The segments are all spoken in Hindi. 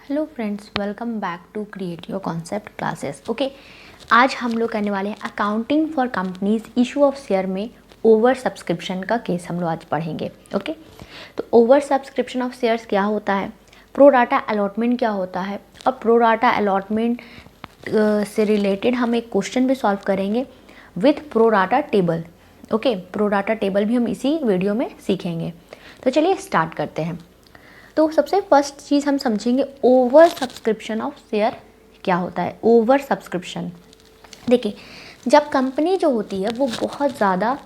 Hello friends, welcome back to create your concept classes. Okay, आज हम लोग करने वाले हैं accounting for companies issue of share में ओवर सब्सक्रिप्शन का केस हम लोग आज पढ़ेंगे। ओके, तो ओवर सब्सक्रिप्शन ऑफ शेयर्स क्या होता है, प्रो राटा अलॉटमेंट क्या होता है, और प्रो राटा अलॉटमेंट से रिलेटेड हम एक क्वेश्चन भी सॉल्व करेंगे with pro rata table. Okay, pro rata table भी हम इसी वीडियो में सीखेंगे। तो चलिए स्टार्ट करते हैं। तो सबसे फर्स्ट चीज़ हम समझेंगे ओवर सब्सक्रिप्शन ऑफ शेयर क्या होता है। ओवर सब्सक्रिप्शन, देखिए, जब कंपनी जो होती है वो बहुत ज़्यादा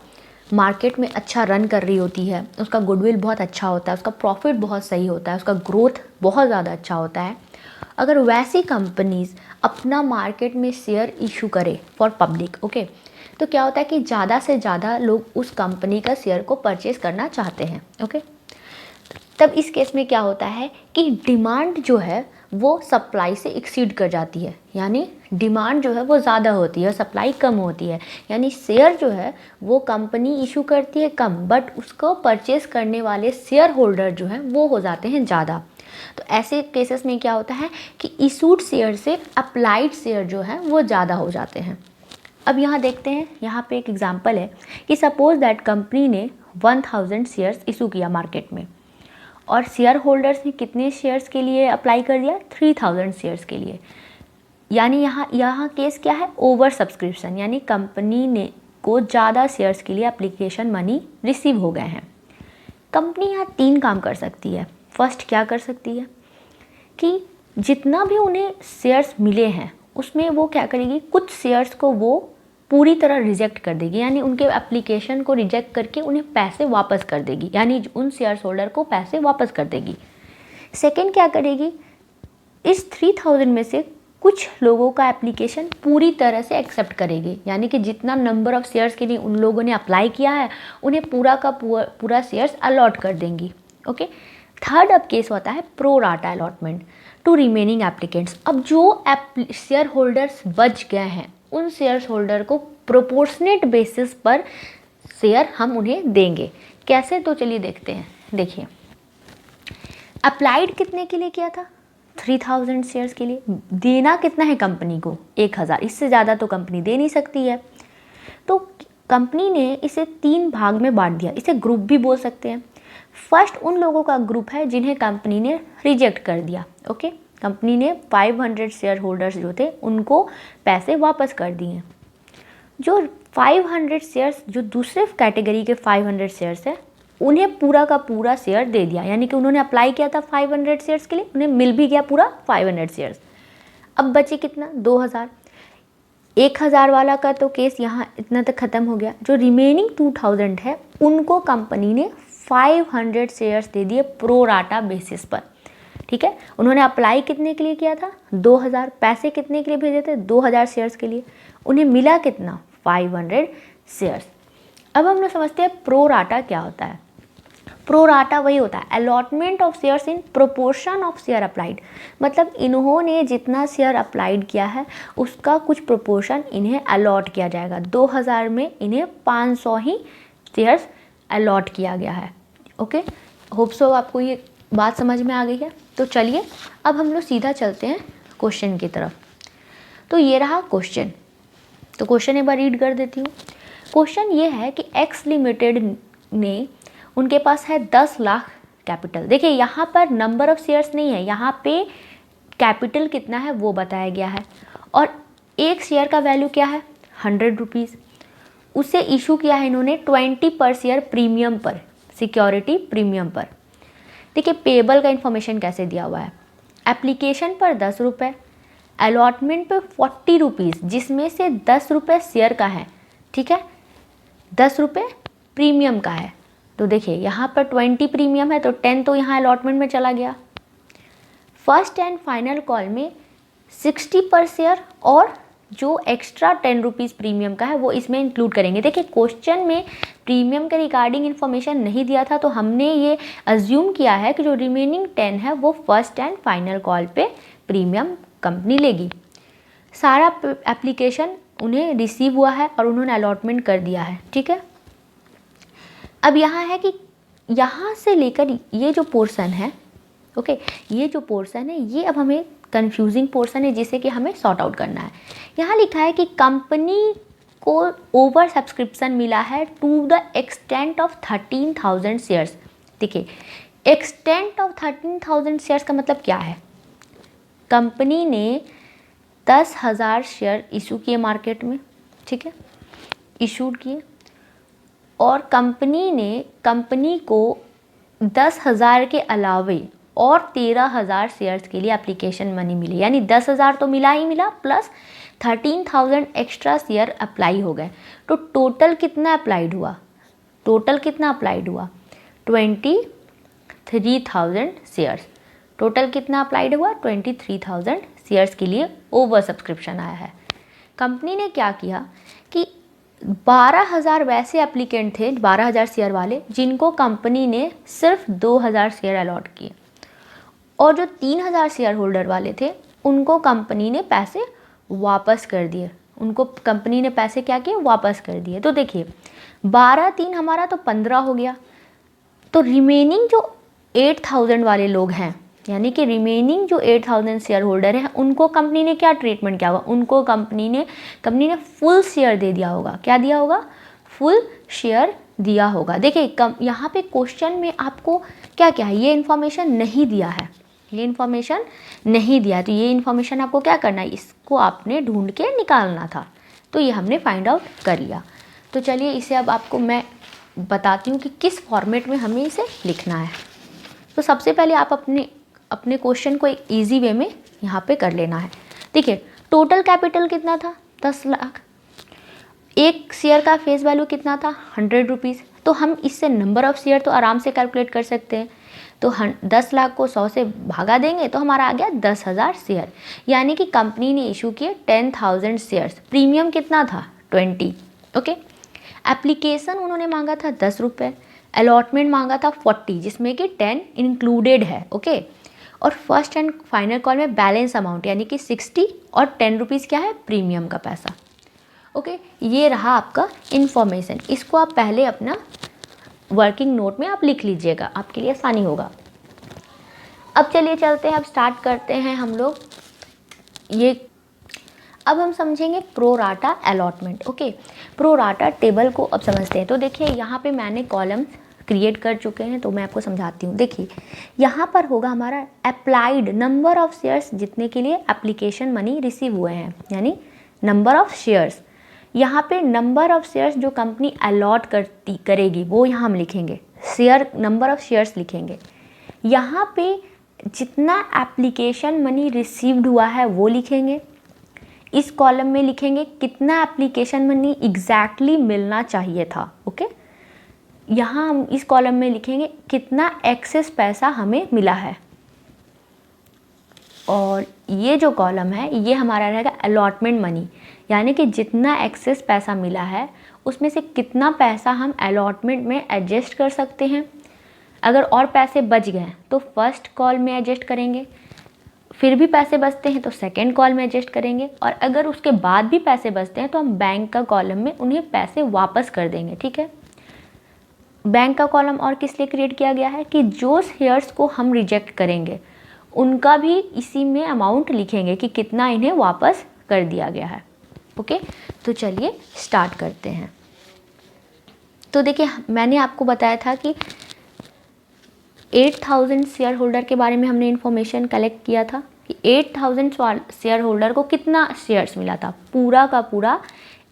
मार्केट में अच्छा रन कर रही होती है, उसका गुडविल बहुत अच्छा होता है, उसका प्रॉफिट बहुत सही होता है, उसका ग्रोथ बहुत ज़्यादा अच्छा होता है। अगर वैसी कंपनीज अपना मार्केट में शेयर इशू करे फॉर पब्लिक, ओके, तो क्या होता है कि ज़्यादा से ज़्यादा लोग उस कंपनी का शेयर को परचेज़ करना चाहते हैं। ओके, तब इस केस में क्या होता है कि डिमांड जो है वो सप्लाई से एक्सीड कर जाती है, यानी डिमांड जो है वो ज़्यादा होती है, सप्लाई कम होती है, यानी शेयर जो है वो कंपनी इशू करती है कम, बट उसको परचेस करने वाले शेयर होल्डर जो हैं वो हो जाते हैं ज़्यादा। तो ऐसे केसेस में क्या होता है कि इशूड शेयर से अप्लाइड शेयर जो है वो ज़्यादा हो जाते हैं। अब यहाँ देखते हैं, यहाँ पे एक एग्जांपल है कि सपोज दैट कंपनी ने 1000 शेयर्स इशू किया मार्केट में, और शेयर होल्डर्स ने कितने शेयर्स के लिए अप्लाई कर दिया, 3000 शेयर्स के लिए। यानी यहाँ केस क्या है, ओवर सब्सक्रिप्शन, यानी कंपनी ने को ज़्यादा शेयर्स के लिए एप्लीकेशन मनी रिसीव हो गए हैं। कंपनी यहाँ 3 काम कर सकती है। फर्स्ट क्या कर सकती है कि जितना भी उन्हें शेयर्स मिले हैं उसमें वो क्या करेगी, कुछ शेयर्स को वो पूरी तरह रिजेक्ट कर देगी, यानी उनके एप्लीकेशन को रिजेक्ट करके उन्हें पैसे वापस कर देगी, यानी उन शेयर होल्डर को पैसे वापस कर देगी। सेकंड क्या करेगी, इस 3000 में से कुछ लोगों का एप्लीकेशन पूरी तरह से एक्सेप्ट करेगी, यानी कि जितना नंबर ऑफ शेयर्स के लिए उन लोगों ने अप्लाई किया है उन्हें पूरा का पूरा शेयर्स अलॉट कर देंगी। ओके, थर्ड अब केस होता है pro rata allotment to remaining applicants. अब जो शेयर होल्डर्स बच गए हैं उन शेयर होल्डर को प्रोपोर्शनेट बेसिस पर शेयर हम उन्हें देंगे। कैसे, तो चलिए देखते हैं। देखिए, अप्लाइड कितने के लिए किया था, 3000 शेयर्स के लिए। देना कितना है कंपनी को, 1000, इससे ज़्यादा तो कंपनी दे नहीं सकती है। तो कंपनी ने इसे 3 भाग में बांट दिया, इसे ग्रुप भी बोल सकते हैं। फर्स्ट उन लोगों का ग्रुप है जिन्हें कंपनी ने रिजेक्ट कर दिया। ओके, कंपनी ने 500 शेयर होल्डर्स जो थे उनको पैसे वापस कर दिए। जो 500 शेयर्स, जो दूसरे कैटेगरी के 500 शेयर्स है, उन्हें पूरा का पूरा शेयर दे दिया, यानी कि उन्होंने अप्लाई किया था 500 शेयर्स के लिए, उन्हें मिल भी गया पूरा 500 शेयर्स। अब बचे कितना, 2000। 1000 वाला का तो केस यहाँ इतना तक ख़त्म हो गया। जो रिमेनिंग 2000 है उनको कंपनी ने 500 शेयर्स दे दिए प्रो राटा बेसिस पर। ठीक है, उन्होंने अप्लाई कितने के लिए किया था, 2000, पैसे कितने के लिए भेजे थे, 2000 शेयर्स के लिए, उन्हें मिला कितना, 500 शेयर्स। अब हम लोग समझते हैं प्रो राटा क्या होता है। प्रो राटा वही होता है, allotment of shares in proportion of share applied, मतलब इन्होंने जितना शेयर अप्लाइड किया है उसका कुछ प्रोपोर्शन इन्हें अलॉट किया जाएगा। 2000 में इन्हें 500 ही शेयर्स अलॉट किया गया है। ओके, होप सो आपको ये बात समझ में आ गई है। तो चलिए अब हम लोग सीधा चलते हैं क्वेश्चन की तरफ। तो ये रहा क्वेश्चन, तो क्वेश्चन एक बार रीड कर देती हूँ। क्वेश्चन ये है कि एक्स लिमिटेड ने, उनके पास है 10 लाख कैपिटल। देखिए यहाँ पर नंबर ऑफ शेयर्स नहीं है, यहाँ पे कैपिटल कितना है वो बताया गया है, और एक शेयर का वैल्यू क्या है, 100 रुपीज़। उसे इशू किया है इन्होंने 20 पर शेयर प्रीमियम पर, सिक्योरिटी प्रीमियम पर। देखिए पेबल का इन्फॉर्मेशन कैसे दिया हुआ है, एप्लीकेशन पर 10 रुपये, अलॉटमेंट पर 40 रुपीज़, जिसमें से 10 रुपये शेयर का है, ठीक है, 10 रुपये प्रीमियम का है। तो देखिए यहाँ पर 20 प्रीमियम है तो 10 तो यहाँ अलॉटमेंट में चला गया। फर्स्ट एंड फाइनल कॉल में 60 पर शेयर, और जो एक्स्ट्रा 10 रुपीज़ प्रीमियम का है वो इसमें इंक्लूड करेंगे। देखिए क्वेश्चन में प्रीमियम के रिगार्डिंग इन्फॉर्मेशन नहीं दिया था, तो हमने ये अज्यूम किया है कि जो रिमेनिंग 10 है वो फर्स्ट एंड फाइनल कॉल पे प्रीमियम कंपनी लेगी। सारा एप्लीकेशन उन्हें रिसीव हुआ है और उन्होंने अलॉटमेंट कर दिया है। ठीक है, अब यहाँ है कि यहाँ से लेकर ये जो पोर्शन है ओके, ये जो पोर्शन है ये अब हमें कंफ्यूजिंग पोर्शन है जिसे कि हमें सॉर्ट आउट करना है। यहाँ लिखा है कि कंपनी को ओवर सब्सक्रिप्शन मिला है to the extent of 13,000 shares. देखिए, एक्सटेंट ऑफ 13,000 शेयर्स का मतलब क्या है? कंपनी ने 10,000 शेयर इशू किए मार्केट में, ठीक है, इशूड किए, और कंपनी को 10,000 के अलावे और 13,000 शेयर्स के लिए एप्लीकेशन मनी मिली, यानी 10,000 तो मिला ही मिला, प्लस 13,000 एक्स्ट्रा शेयर अप्लाई हो गए। तो टोटल कितना अप्लाइड हुआ? 23,000 शेयर्स। टोटल कितना अप्लाइड हुआ? 23,000 शेयर्स के लिए ओवर सब्सक्रिप्शन आया है। कंपनी ने क्या किया कि 12,000 वैसे एप्लीकेंट थे, 12,000 शेयर वाले, जिनको कंपनी ने सिर्फ 2,000 शेयर अलॉट किए, और जो 3,000 शेयर होल्डर वाले थे उनको कंपनी ने पैसे वापस कर दिए। उनको कंपनी ने पैसे क्या किए? वापस कर दिए। तो देखिए 12/3 हमारा तो 15 हो गया। तो रिमेनिंग जो 8,000 वाले लोग हैं, यानी कि रिमेनिंग जो 8,000 शेयर होल्डर हैं, उनको कंपनी ने क्या ट्रीटमेंट किया होगा? उनको कंपनी ने फुल शेयर दे दिया होगा। क्या दिया होगा? फुल शेयर दिया होगा। देखिए यहाँ पे क्वेश्चन में आपको क्या क्या है, ये इन्फॉर्मेशन नहीं दिया है, ये इन्फॉर्मेशन नहीं दिया, तो ये इन्फॉर्मेशन आपको क्या करना है? इसको आपने ढूंढ के निकालना था। तो ये हमने फाइंड आउट कर लिया। तो चलिए इसे अब आपको मैं बताती हूँ कि किस फॉर्मेट में हमें इसे लिखना है। तो सबसे पहले आप अपने क्वेश्चन को एक ईजी वे में यहाँ पे कर लेना है। देखिए टोटल कैपिटल कितना था? 10 लाख। एक शेयर का फेस वैल्यू कितना था? 100 रुपीज़। तो हम इससे नंबर ऑफ़ शेयर तो आराम से कैलकुलेट कर सकते हैं। तो 10 लाख को 100 से भागा देंगे तो हमारा आ गया 10,000 शेयर, यानी कि कंपनी ने इशू किए 10,000 शेयर्स। प्रीमियम कितना था? 20। ओके। एप्लीकेशन उन्होंने मांगा था 10 रुपये, अलॉटमेंट मांगा था 40, जिसमें कि 10 इंक्लूडेड है। ओके। और फर्स्ट एंड फाइनल कॉल में बैलेंस अमाउंट यानी कि 60 और 10 रुपीज़ क्या है? प्रीमियम का पैसा। ओके, ये रहा आपका इन्फॉर्मेशन। इसको आप पहले अपना वर्किंग नोट में आप लिख लीजिएगा, आपके लिए आसानी होगा। अब चलिए चलते हैं, अब स्टार्ट करते हैं हम लोग अब हम समझेंगे pro rata allotment. Okay, pro rata table को अब समझते हैं। तो देखिए यहाँ पे मैंने कॉलम क्रिएट कर चुके हैं, तो मैं आपको समझाती हूँ। देखिए यहाँ पर होगा हमारा अप्लाइड नंबर ऑफ शेयर्स जितने के लिए एप्लीकेशन मनी रिसीव हुए हैं, यानी नंबर ऑफ शेयर्स। यहाँ पे नंबर ऑफ शेयर्स जो कंपनी अलॉट करेगी वो यहाँ हम लिखेंगे, शेयर नंबर ऑफ शेयर्स लिखेंगे। यहाँ पे जितना एप्लीकेशन मनी रिसीव्ड हुआ है वो लिखेंगे। इस कॉलम में लिखेंगे कितना एप्लीकेशन मनी एग्जैक्टली मिलना चाहिए था। ओके, यहाँ हम इस कॉलम में लिखेंगे कितना एक्सेस पैसा हमें मिला है, और ये जो कॉलम है ये हमारा रहेगा अलॉटमेंट मनी, यानी कि जितना एक्सेस पैसा मिला है उसमें से कितना पैसा हम अलॉटमेंट में एडजस्ट कर सकते हैं। अगर और पैसे बच गए तो फर्स्ट कॉल में एडजस्ट करेंगे, फिर भी पैसे बचते हैं तो सेकंड कॉल में एडजस्ट करेंगे, और अगर उसके बाद भी पैसे बचते हैं तो हम बैंक का कॉलम में उन्हें पैसे वापस कर देंगे। ठीक है, बैंक का कॉलम और किस लिए क्रिएट किया गया है कि जो शेयर्स को हम रिजेक्ट करेंगे उनका भी इसी में अमाउंट लिखेंगे कि कितना इन्हें वापस कर दिया गया है। ओके, तो चलिए स्टार्ट करते हैं। तो देखिए मैंने आपको बताया था कि 8,000 शेयर होल्डर के बारे में हमने इन्फॉर्मेशन कलेक्ट किया था कि 8,000 शेयर होल्डर को कितना शेयर्स मिला था। पूरा का पूरा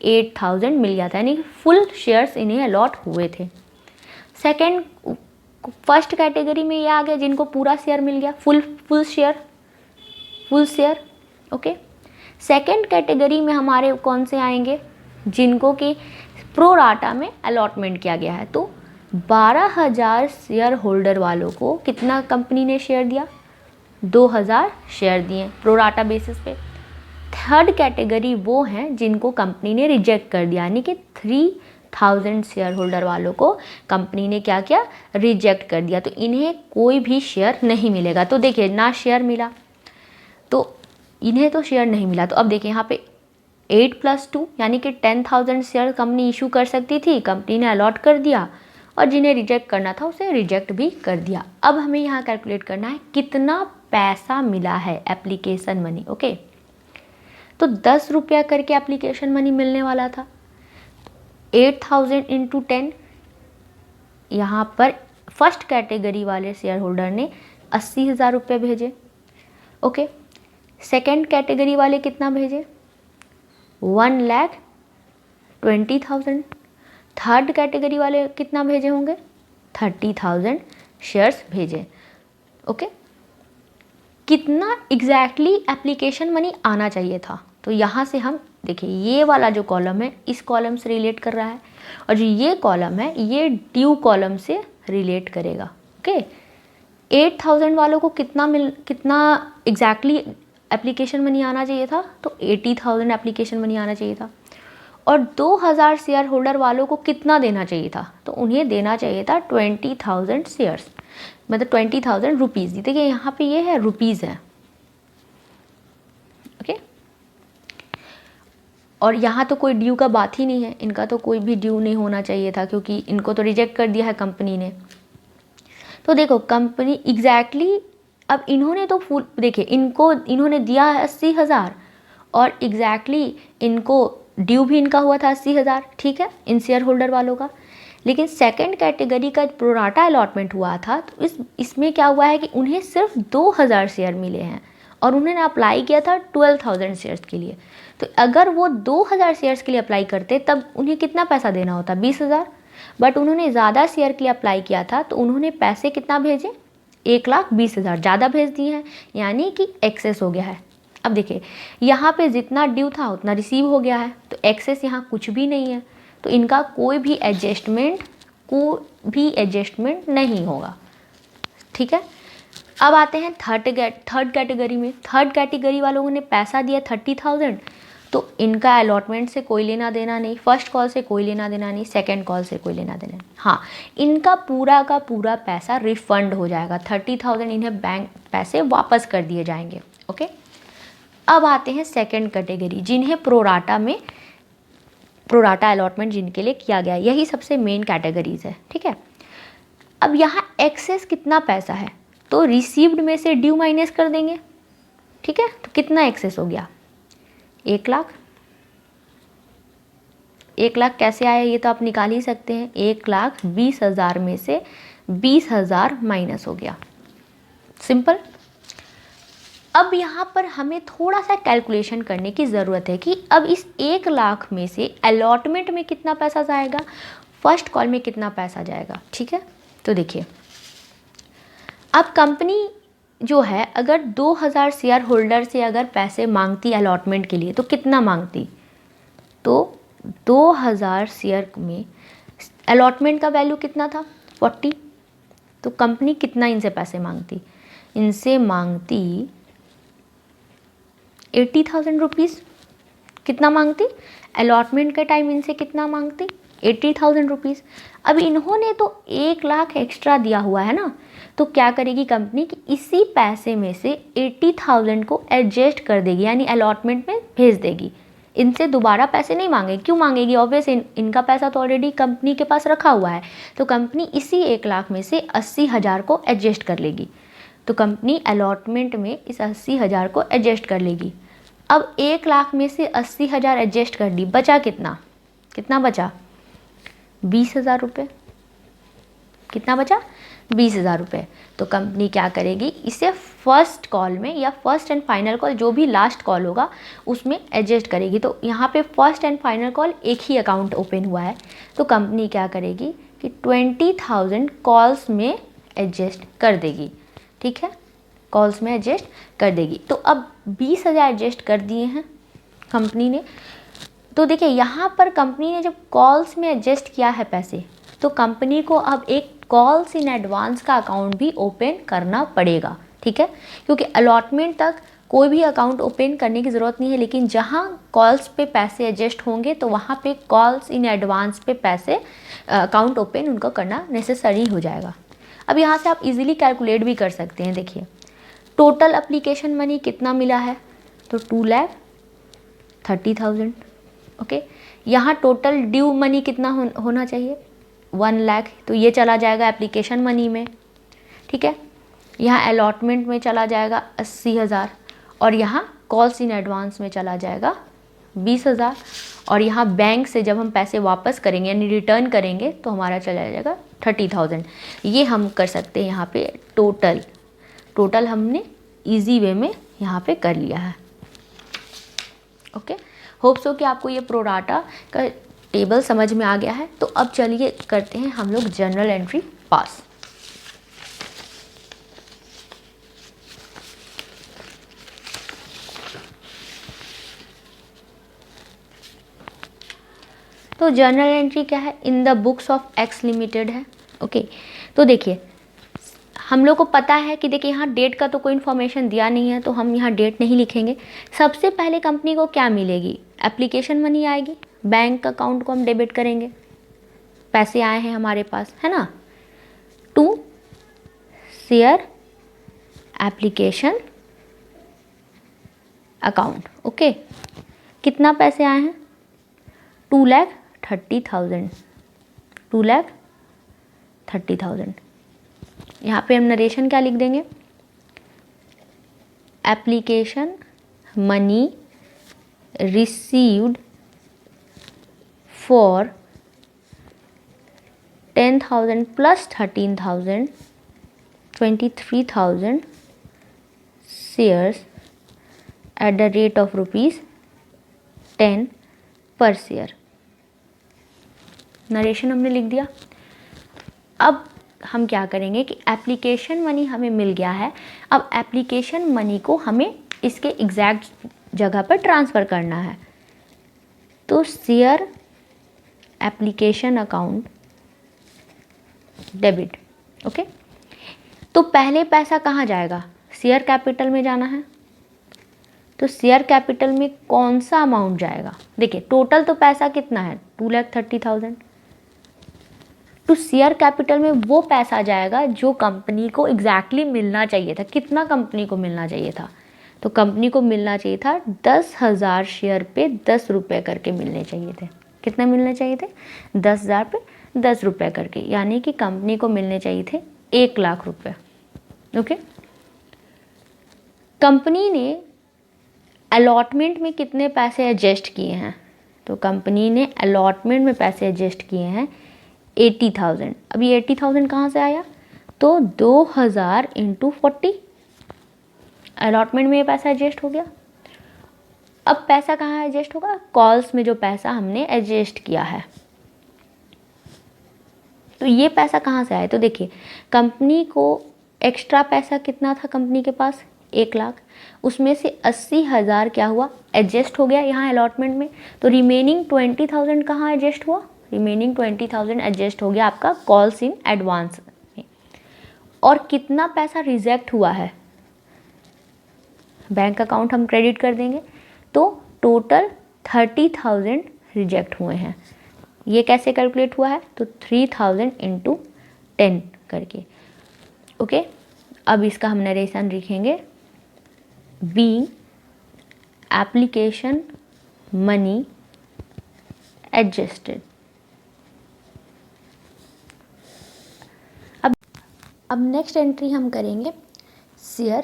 8,000 मिल गया था, यानी फुल शेयर्स इन्हें अलॉट हुए थे। सेकेंड फर्स्ट कैटेगरी में ये आ गया जिनको पूरा शेयर मिल गया, full share. Okay, second category में हमारे कौन से आएंगे? जिनको कि प्रो राटा में अलॉटमेंट किया गया है। तो 12,000 शेयर होल्डर वालों को कितना कंपनी ने शेयर दिया? 2,000 शेयर दिए प्रो राटा बेसिस पे। थर्ड कैटेगरी वो हैं जिनको कंपनी ने रिजेक्ट कर दिया, यानी कि 3,000 शेयर होल्डर वालों को कंपनी ने क्या किया? रिजेक्ट कर दिया। तो इन्हें कोई भी शेयर नहीं मिलेगा। तो देखिए ना शेयर मिला तो इन्हें तो शेयर नहीं मिला। तो अब देखिए यहाँ पे 8 + 2 यानी कि 10,000 शेयर कंपनी इशू कर सकती थी, कंपनी ने अलॉट कर दिया, और जिन्हें रिजेक्ट करना था उसे रिजेक्ट भी कर दिया। अब हमें यहाँ कैलकुलेट करना है कितना पैसा मिला है एप्लीकेशन मनी। ओके, तो 10 रुपया करके एप्लीकेशन मनी मिलने वाला था। 8000 इंटू 10, यहाँ पर फर्स्ट कैटेगरी वाले शेयर होल्डर ने 80,000 रुपये भेजे। ओके, सेकेंड कैटेगरी वाले कितना भेजे? 1,20,000। थर्ड कैटेगरी वाले कितना भेजे होंगे? 30,000 शेयर्स भेजे। ओके, कितना एग्जैक्टली एप्लीकेशन मनी आना चाहिए था? तो यहाँ से हम देखिए, ये वाला जो कॉलम है इस कॉलम से रिलेट कर रहा है, और जो ये कॉलम है ये ड्यू कॉलम से रिलेट करेगा। ओके, 8,000 वालों को कितना एग्जैक्टली एप्लीकेशन मनी आना चाहिए था? तो 80,000 एप्लीकेशन मनी आना चाहिए था। और 2,000 शेयर होल्डर वालों को कितना देना चाहिए था? तो उन्हें देना चाहिए था 20,000 शेयर्स, मतलब 20,000 रुपीज़। देखिए यहाँ पे ये है रुपीज़ है। ओके, और यहाँ तो कोई ड्यू का बात ही नहीं है, इनका तो कोई भी ड्यू नहीं होना चाहिए था क्योंकि इनको तो रिजेक्ट कर दिया है कंपनी ने। तो देखो कंपनी एग्जैक्टली अब इन्होंने तो फुल देखिए, इन्होंने दिया है 80,000 और एग्जैक्टली इनको ड्यू भी इनका हुआ था 80,000, ठीक है, इन शेयर होल्डर वालों का। लेकिन सेकंड कैटेगरी का प्रोराटा अलॉटमेंट हुआ था, तो इसमें क्या हुआ है कि उन्हें सिर्फ 2,000 शेयर मिले हैं और उन्होंने अप्लाई किया था 12,000 शेयर्स के लिए। तो अगर वो 2,000 शेयर्स के लिए अप्लाई करते तब उन्हें कितना पैसा देना होता? 20,000। बट उन्होंने ज़्यादा शेयर के लिए अप्लाई किया था तो उन्होंने पैसे कितना भेजे? 1,20,000 ज़्यादा भेज दिए हैं, यानी कि एक्सेस हो गया है। अब देखिए यहाँ पे जितना ड्यू था उतना रिसीव हो गया है, तो एक्सेस यहाँ कुछ भी नहीं है, तो इनका कोई भी एडजस्टमेंट नहीं होगा। ठीक है, अब आते हैं थर्ड कैटेगरी में। थर्ड कैटेगरी वालों ने पैसा दिया 30,000, तो इनका अलॉटमेंट से कोई लेना देना नहीं, फर्स्ट कॉल से कोई लेना देना नहीं, सेकंड कॉल से कोई लेना देना नहीं। हाँ, इनका पूरा का पूरा पैसा रिफंड हो जाएगा, 30,000 इन्हें बैंक पैसे वापस कर दिए जाएंगे। ओके, अब आते हैं सेकंड कैटेगरी, जिन्हें प्रोराटा अलॉटमेंट जिनके लिए किया गया, यही सबसे मेन कैटेगरीज है। ठीक है, अब यहाँ एक्सेस कितना पैसा है? तो रिसीव्ड में से ड्यू माइनस कर देंगे। ठीक है, तो कितना एक्सेस हो गया? 1,00,000। 1,00,000 कैसे आया ये तो आप निकाल ही सकते हैं। 1,20,000 में से 20,000 माइनस हो गया, सिंपल। अब यहाँ पर हमें थोड़ा सा कैलकुलेशन करने की ज़रूरत है कि अब इस 1,00,000 में से अलॉटमेंट में कितना पैसा जाएगा, फर्स्ट कॉल में कितना पैसा जाएगा। ठीक है, तो देखिए अब कंपनी जो है अगर 2,000 शेयर होल्डर से अगर पैसे मांगती अलॉटमेंट के लिए तो कितना मांगती? तो 2,000 शेयर में अलॉटमेंट का वैल्यू कितना था? 40। तो कंपनी कितना इनसे पैसे मांगती? इनसे मांगती 80,000 रुपीज़। कितना मांगती? अलॉटमेंट के टाइम इनसे कितना मांगती? 80,000 रुपीज़। अब इन्होंने तो 1,00,000 एक्स्ट्रा दिया हुआ है ना, तो क्या करेगी कंपनी कि इसी पैसे में से 80,000 को एडजस्ट कर देगी, यानी अलॉटमेंट में भेज देगी। इनसे दोबारा पैसे नहीं मांगेगी। क्यों मांगेगी? ऑब्वियस इनका पैसा तो ऑलरेडी कंपनी के पास रखा हुआ है, तो कंपनी इसी 1,00,000 में से 80,000 को एडजस्ट कर लेगी। तो कंपनी अलॉटमेंट में इस 80,000 को एडजस्ट कर लेगी। अब 1,00,000 में से 80,000 एडजस्ट कर ली, बचा कितना बचा? 20,000 रुपये। कितना बचा? 20,000 रुपये। तो कंपनी क्या करेगी, इसे फर्स्ट कॉल में या फर्स्ट एंड फाइनल कॉल, जो भी लास्ट कॉल होगा उसमें एडजस्ट करेगी। तो यहाँ पे फर्स्ट एंड फाइनल कॉल एक ही अकाउंट ओपन हुआ है, तो कंपनी क्या करेगी कि 20,000 कॉल्स में एडजस्ट कर देगी। ठीक है, कॉल्स में एडजस्ट कर देगी। तो अब 20,000 एडजस्ट कर दिए हैं कंपनी ने। तो देखिए यहाँ पर कंपनी ने जब कॉल्स में एडजस्ट किया है पैसे, तो कंपनी को अब एक कॉल्स इन एडवांस का अकाउंट भी ओपन करना पड़ेगा। ठीक है, क्योंकि अलॉटमेंट तक कोई भी अकाउंट ओपन करने की ज़रूरत नहीं है, लेकिन जहाँ कॉल्स पे पैसे एडजस्ट होंगे तो वहाँ पे कॉल्स इन एडवांस पे पैसे अकाउंट ओपन उनको करना नेसेसरी हो जाएगा। अब यहाँ से आप इजीली कैलकुलेट भी कर सकते हैं। देखिए टोटल एप्लीकेशन मनी कितना मिला है, तो 2,30,000। ओके, यहाँ टोटल ड्यू मनी कितना होना चाहिए? 1 लाख, तो ये चला जाएगा एप्लीकेशन मनी में, ठीक है। यहाँ अलॉटमेंट में चला जाएगा 80,000, और यहाँ कॉल्स इन एडवांस में चला जाएगा 20,000, और यहाँ बैंक से जब हम पैसे वापस करेंगे यानी रिटर्न करेंगे तो हमारा चला जाएगा 30,000। ये हम कर सकते हैं यहाँ पे टोटल हमने इजी वे में यहाँ पे कर लिया है। ओके, होप सो कि आपको ये प्रोराटा का टेबल समझ में आ गया है। तो अब चलिए करते हैं हम लोग जर्नल एंट्री पास। तो जर्नल एंट्री क्या है, in the books of x limited है। ओके, तो देखिए हम लोग को पता है कि देखिए यहाँ डेट का तो कोई इन्फॉर्मेशन दिया नहीं है, तो हम यहाँ डेट नहीं लिखेंगे। सबसे पहले कंपनी को क्या मिलेगी, एप्लीकेशन मनी आएगी, बैंक अकाउंट को हम डेबिट करेंगे, पैसे आए हैं हमारे पास, है ना, to share application account. Okay, कितना पैसे आए हैं, 2,30,000, 2,30,000। यहाँ पे हम नरेशन क्या लिख देंगे, application money received for 10,000 plus 13,000, 23,000 shares at the rate of ₹10 पर शेयर। नरेशन हमने लिख दिया। अब हम क्या करेंगे कि एप्लीकेशन मनी हमें मिल गया है, अब एप्लीकेशन मनी को हमें इसके एग्जैक्ट जगह पर ट्रांसफ़र करना है। तो share application account debit. Okay, तो पहले पैसा कहाँ जाएगा, शेयर कैपिटल में जाना है। तो शेयर कैपिटल में कौन सा अमाउंट जाएगा, देखिए टोटल तो पैसा कितना है 2,30,000। तो शेयर कैपिटल में वो पैसा जाएगा जो कंपनी को एग्जैक्टली मिलना चाहिए था। कितना कंपनी को मिलना चाहिए था, तो कंपनी को मिलना चाहिए था 10,000 शेयर पे 10 रुपये करके मिलने चाहिए थे। कितने मिलने चाहिए थे, 10,000 पे 10 रुपये करके, यानी कि कंपनी को मिलने चाहिए थे 1 लाख रुपये। ओके, कंपनी ने अलॉटमेंट में कितने पैसे एडजस्ट किए हैं, तो कंपनी ने अलॉटमेंट में पैसे एडजस्ट किए हैं 80,000। अब ये 80,000 कहाँ से आया, तो 2,000 × 40, अलॉटमेंट में ये पैसा एडजस्ट हो गया। अब पैसा कहाँ एडजस्ट होगा, कॉल्स में जो पैसा हमने एडजस्ट किया है। तो ये पैसा कहाँ से आया, तो देखिए कंपनी को एक्स्ट्रा पैसा कितना था कंपनी के पास, 1 लाख, उसमें से 80,000 क्या हुआ, एडजस्ट हो गया यहाँ अलॉटमेंट में। तो रिमेनिंग 20,000 कहाँ एडजस्ट हुआ, रिमेनिंग 20,000 एडजस्ट हो गया आपका कॉल्स इन एडवांस में। और कितना पैसा रिजेक्ट हुआ है, बैंक अकाउंट हम क्रेडिट कर देंगे, तो टोटल 30,000 रिजेक्ट हुए हैं। ये कैसे कैलकुलेट हुआ है, तो 3,000 × 10 करके। ओके, अब इसका हम नरेशन लिखेंगे, बीइंग एप्लीकेशन मनी एडजस्टेड। अब नेक्स्ट एंट्री हम करेंगे शेयर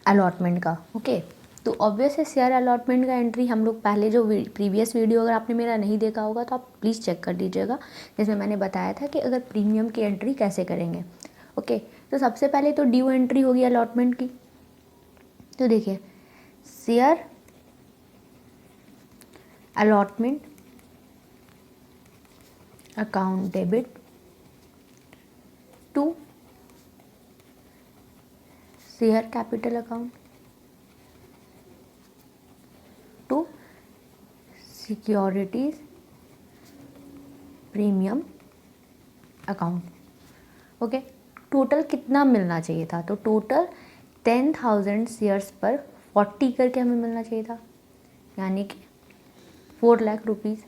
अलॉटमेंट का। ओके, तो ऑब्वियस है शेयर अलॉटमेंट का एंट्री हम लोग पहले जो प्रीवियस वीडियो अगर आपने मेरा नहीं देखा होगा तो आप प्लीज़ चेक कर लीजिएगा, जिसमें मैंने बताया था कि अगर प्रीमियम की एंट्री कैसे करेंगे। ओके, तो सबसे पहले तो ड्यू एंट्री होगी अलॉटमेंट की। तो देखिए share allotment account debit to share capital account to securities premium account. Okay, total कितना मिलना चाहिए था, तो टोटल 10,000 शेयर्स पर 40 करके हमें मिलना चाहिए था, यानी कि 4 लाख रुपीज़।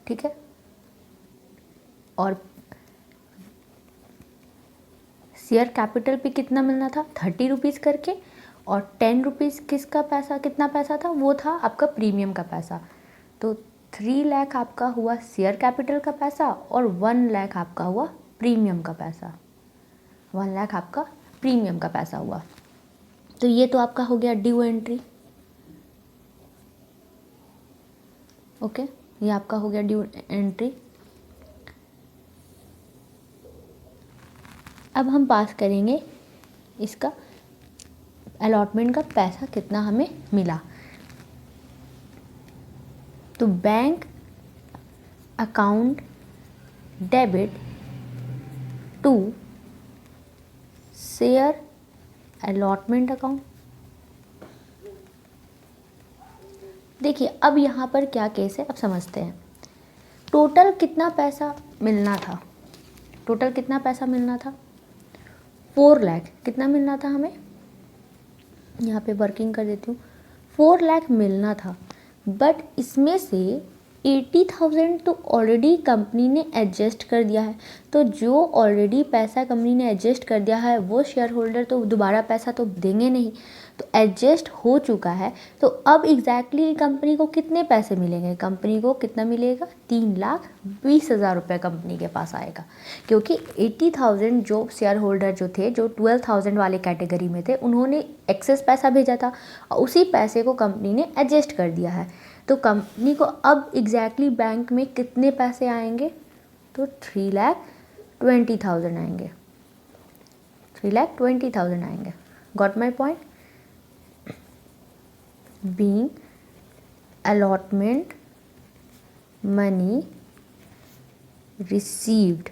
ठीक है, और शेयर कैपिटल पे कितना मिलना था, 30 रुपीज़ करके, और 10 रुपीज़ किसका पैसा, कितना पैसा था, वो था आपका प्रीमियम का पैसा। तो 3 लाख आपका हुआ शेयर कैपिटल का पैसा और 1 लाख आपका हुआ प्रीमियम का पैसा। 1 लाख आपका प्रीमियम का पैसा हुआ। तो ये तो आपका हो गया ड्यू एंट्री। ओके, ये आपका हो गया ड्यू एंट्री। अब हम पास करेंगे इसका अलॉटमेंट का पैसा कितना हमें मिला। तो bank account debit to share allotment account. देखिए अब यहाँ पर क्या केस है, अब समझते हैं। टोटल कितना पैसा मिलना था, टोटल कितना पैसा मिलना था, 4 लाख कितना मिलना था हमें, यहाँ पे वर्किंग कर देती हूँ। 4 लाख मिलना था, बट इसमें से 80,000 तो ऑलरेडी कंपनी ने एडजस्ट कर दिया है। तो जो ऑलरेडी पैसा कंपनी ने एडजस्ट कर दिया है वो शेयर होल्डर तो दोबारा पैसा तो देंगे नहीं, तो एडजस्ट हो चुका है। तो अब एग्जैक्टली कंपनी को कितने पैसे मिलेंगे, कंपनी को कितना मिलेगा, 3,20,000 रुपये कंपनी के पास आएगा, क्योंकि 80,000 जो शेयर होल्डर जो थे, जो 12,000 वाले कैटेगरी में थे, उन्होंने एक्सेस पैसा भेजा था और उसी पैसे को कंपनी ने एडजस्ट कर दिया है। तो कंपनी को अब एग्जैक्टली बैंक में कितने पैसे आएंगे, तो 3,20,000 आएंगे, 3,20,000 आएंगे। Got my point. Being allotment money received,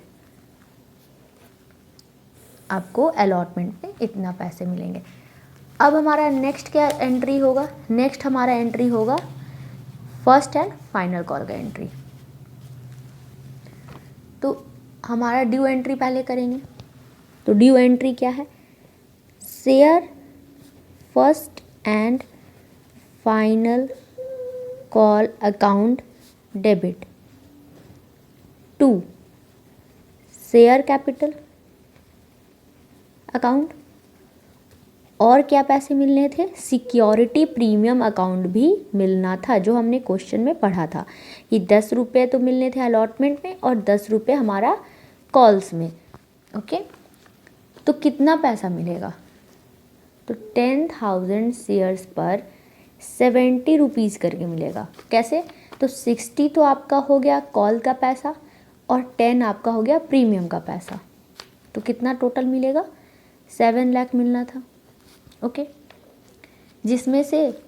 आपको अलॉटमेंट में इतना पैसे मिलेंगे। अब हमारा नेक्स्ट क्या एंट्री होगा, नेक्स्ट हमारा एंट्री होगा फर्स्ट एंड फाइनल कॉल का एंट्री। तो हमारा ड्यू एंट्री पहले करेंगे। तो ड्यू एंट्री क्या है, share first and final call account debit to share capital account. और क्या पैसे मिलने थे, सिक्योरिटी प्रीमियम अकाउंट भी मिलना था, जो हमने क्वेश्चन में पढ़ा था कि 10 रुपये तो मिलने थे अलॉटमेंट में और 10 रुपये हमारा कॉल्स में। ओके, तो कितना पैसा मिलेगा, तो 10,000 शेयर्स पर 70 रुपीज़ करके मिलेगा। कैसे, तो 60 तो आपका हो गया कॉल का पैसा और 10 आपका हो गया प्रीमियम का पैसा। तो कितना टोटल मिलेगा, 7 लाख मिलना था। ओके, जिसमें से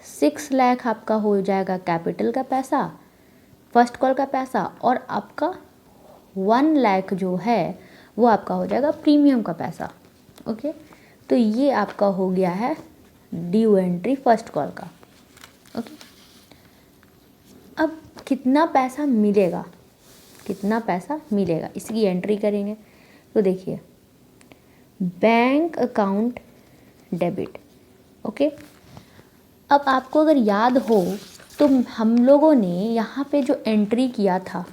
6 लाख आपका हो जाएगा कैपिटल का पैसा, फर्स्ट कॉल का पैसा, और आपका 1 लाख जो है वो आपका हो जाएगा प्रीमियम का पैसा। ओके, तो ये आपका हो गया है ड्यू एंट्री फर्स्ट कॉल का। ओके, अब कितना पैसा मिलेगा, कितना पैसा मिलेगा इसकी एंट्री करेंगे। तो देखिए बैंक अकाउंट डेबिट। ओके, अब आपको अगर याद हो तो हम लोगों ने यहाँ पे जो एंट्री किया था,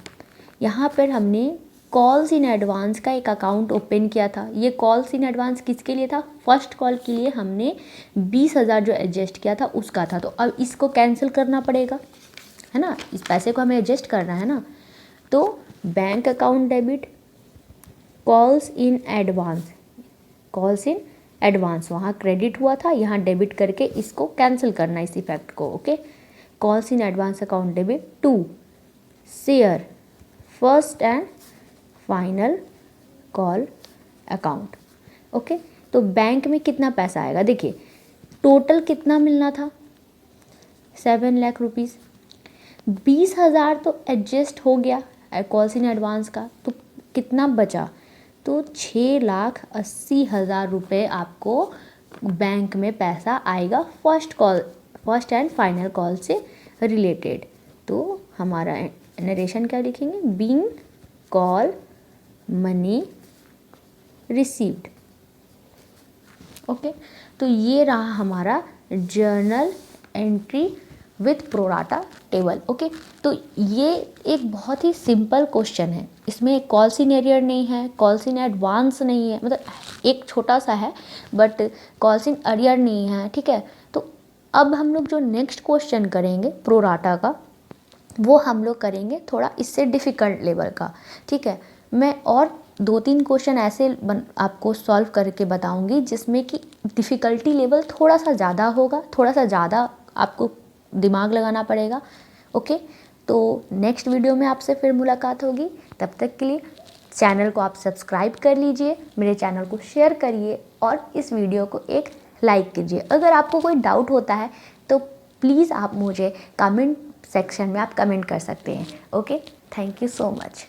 यहाँ पर हमने कॉल्स इन एडवांस का एक अकाउंट ओपन किया था। ये कॉल्स इन एडवांस किसके लिए था, फर्स्ट कॉल के लिए हमने 20,000 जो एडजस्ट किया था उसका था। तो अब इसको कैंसिल करना पड़ेगा, है ना, इस पैसे को हमें एडजस्ट करना है ना। तो bank account debit calls in advance, calls in advance, वहाँ क्रेडिट हुआ था, यहाँ डेबिट करके इसको कैंसिल करना इस इफेक्ट को। Okay, calls in advance account debit to share first and final call account. Okay, तो बैंक में कितना पैसा आएगा, देखिए टोटल कितना मिलना था, 7 लाख रुपीज़। 20,000 तो एडजस्ट हो गया कॉल्स इन एडवांस का, तो कितना बचा, तो 6,80,000 रुपये आपको बैंक में पैसा आएगा फर्स्ट एंड फाइनल कॉल से रिलेटेड। तो हमारा नरेशन क्या लिखेंगे, being call money received. Okay, तो ये रहा हमारा journal entry with pro rata table. Okay, तो ये एक बहुत ही सिंपल क्वेश्चन है, इसमें कॉल्स इन एरियर नहीं है, कॉल्स इन एडवांस नहीं है, मतलब एक छोटा सा है बट कॉल्स इन एरियर नहीं है। ठीक है, तो अब हम लोग जो नेक्स्ट क्वेश्चन करेंगे प्रोराटा का, वो हम लोग करेंगे थोड़ा इससे डिफ़िकल्ट लेवल का, ठीक है। मैं और 2-3 क्वेश्चन ऐसे आपको सॉल्व करके बताऊंगी जिसमें कि डिफ़िकल्टी लेवल थोड़ा सा ज़्यादा होगा, थोड़ा सा ज़्यादा आपको दिमाग लगाना पड़ेगा। ओके, तो नेक्स्ट वीडियो में आपसे फिर मुलाकात होगी। तब तक के लिए चैनल को आप सब्सक्राइब कर लीजिए, मेरे चैनल को शेयर करिए और इस वीडियो को एक लाइक कीजिए। अगर आपको कोई डाउट होता है तो प्लीज़ आप मुझे कमेंट सेक्शन में आप कमेंट कर सकते हैं। Okay, thank you so much.